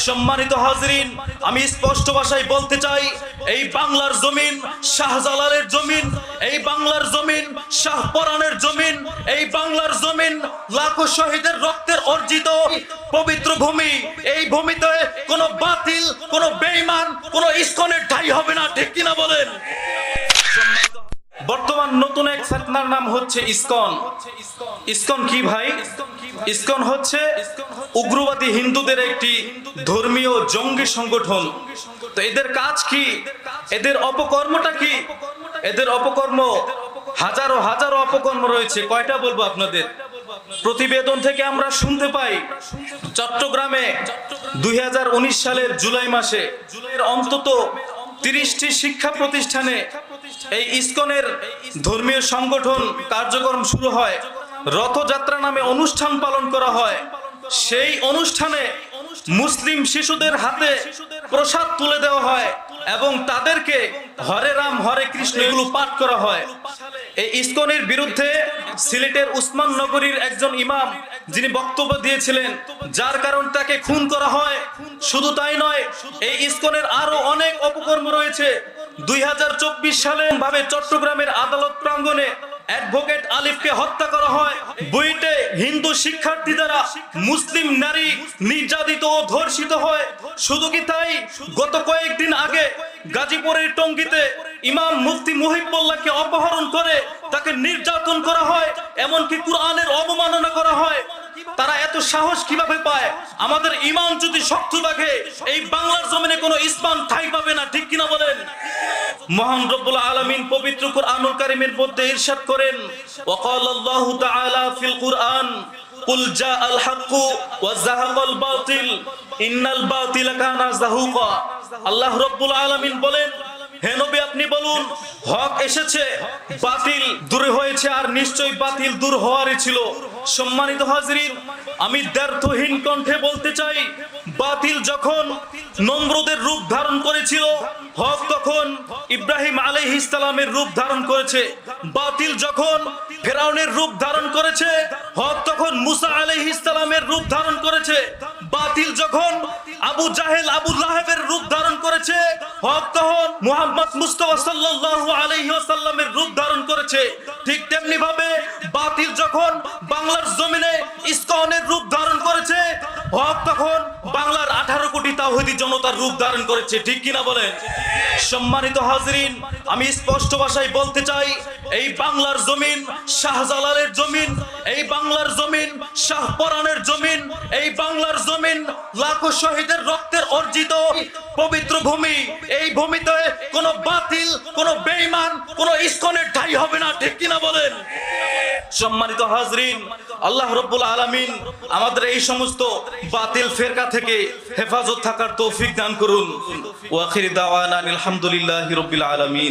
সম্মানিত হাজরিন, আমি স্পষ্ট ভাষায় বলতে চাই, এই বাংলার জমিন শাহজালালের জমিন, এই বাংলার জমিন শাহপরানের জমিন, এই বাংলার জমিন লাখো শহীদের রক্তের অর্জিত পবিত্র ভূমি। এই ভূমিতে কোনো বাতিল, কোনো বেঈমান, কোনো ইস্কনের ঠাঁই হবে না, ঠিক কিনা বলেন? বর্তমান নতুন এক ফিতনার নাম হচ্ছে ইস্কন। ইস্কন কি ভাই? ইস্কন হচ্ছে উগ্রবাদী হিন্দুদের একটি ধর্মীয় জঙ্গি সংগঠন। তো এদের কাজ কি? এদের অপকর্মটা কি? এদের অপকর্ম হাজারো হাজারো অপকর্ম রয়েছে। কয়টা বলবো আপনাদের? প্রতিবেদন থেকে আমরা শুনতে পাই, চট্টগ্রামে 2019 সালের জুলাই মাসে অন্তত 30টি শিক্ষা প্রতিষ্ঠানে এই ইস্কনের ধর্মীয় সংগঠন কার্যক্রম শুরু হয়। রথযাত্রা নামে অনুষ্ঠান পালন করা হয়। সেই অনুষ্ঠানে মুসলিম শিশুদের হাতে প্রসাদ তুলে দেওয়া হয় এবং তাদেরকে হরে রাম হরে কৃষ্ণ এগুলো পাঠ করা হয়। এই ইস্কনের বিরুদ্ধে সিলেটের উসমান নগরীর একজন ইমাম যিনি বক্তব্য দিয়েছিলেন, যার কারণ তাকে খুন করা হয়। শুধু তাই নয়, এই ইস্কনের আরো অনেক অপকর্ম রয়েছে। 2024 সালে ভাবে চট্টগ্রামের আদালত প্রাঙ্গণে অ্যাডভোকেট আলিফকে হত্যা করা হয়। বুয়েটে হিন্দু শিক্ষার্থী দ্বারা মুসলিম নারী নির্যাতিত ও ধর্ষিত হয়। শুধু কি তাই, গত কয়েকদিন আগে গাজীপুরের টঙ্গীতে ইমাম মুফতি মুহিবুল্লাহকে অপহরণ করে তাকে নির্যাতন করা হয়, এমনকি কুরআনের অবমাননা করা হয়। তারা এত সাহস কিভাবে পায়? আমাদের ইমান যদি শক্ত থাকে, এই বাংলার জমিনে কোনো ইসলাম ঠাঁই পাবে না, ঠিক কিনা বলেন? মহান রব্বুল আলামিন পবিত্র কুরআনুল কারীমের মধ্যে ইরশাদ করেন, ওয়াকালাল্লাহু তাআলা ফিল কুরআন কুল জাআল হাক্কু ওয়া যাহাকাল বাতিল ইন্নাল বাতিলা কানা যাহুকা। আল্লাহ রব্বুল আলামিন বলেন, হে নবী আপনি বলুন, হক এসেছে, বাতিল দূর হয়েছে, আর নিশ্চয়ই বাতিল দূর হওয়ারই ছিল। সম্মানিত হাজরিন, আমি দ্ব্যর্থহীন কণ্ঠে বলতে চাই, বাতিল যখন নমরুদের রূপ ধারণ করেছিল, হক তখন ইব্রাহিম আলাইহিস সালামের রূপ ধারণ করেছে। বাতিল যখন ফেরাউনের রূপ ধারণ করেছে, হক তখন মুসা আলাইহিস সালামের রূপ ধারণ করেছে। বাতিল যখন আবু জাহেল আবু লাহাবের রূপ ধারণ করেছে, হক তখন মুহাম্মদ মুস্তাফা সাল্লাল্লাহু আলাইহি ওয়াসাল্লামের রূপ ধারণ করেছে। ঠিক তেমনি ভাবে বাতিল যখন বাংলার জমিনে ইস্কনের রূপ ধারণ করেছে, হক তখন বাংলার 18 কোটি তাওহীদি জনতার রূপ ধারণ করেছে, ঠিক কিনা বলেন? সম্মানিত হাজরিন, আমি স্পষ্ট ভাষায় বলতে চাই, এই বাংলার জমিন শাহজালালের জমিন, এই বাংলার জমিন শাহপরানের জমিন, এই বাংলার জমিন লাখো শহীদের রক্তের অর্জিত পবিত্র ভূমি। এই ভূমিতে কোনো বাতিল, কোনো বেঈমান, কোনো ইস্কনের ঠাঁই হবে না, ঠিক কিনা বলেন? সম্মানিত হাজরিন, আল্লাহ রব্বুল আলামিন আমাদের এই সমস্ত বাতিল ফেরকা থেকে হেফাজত থাকার তৌফিক দান করুন। ওয়া আখির দাওয়ানা আলহামদুলিল্লাহি রাব্বিল আলামিন।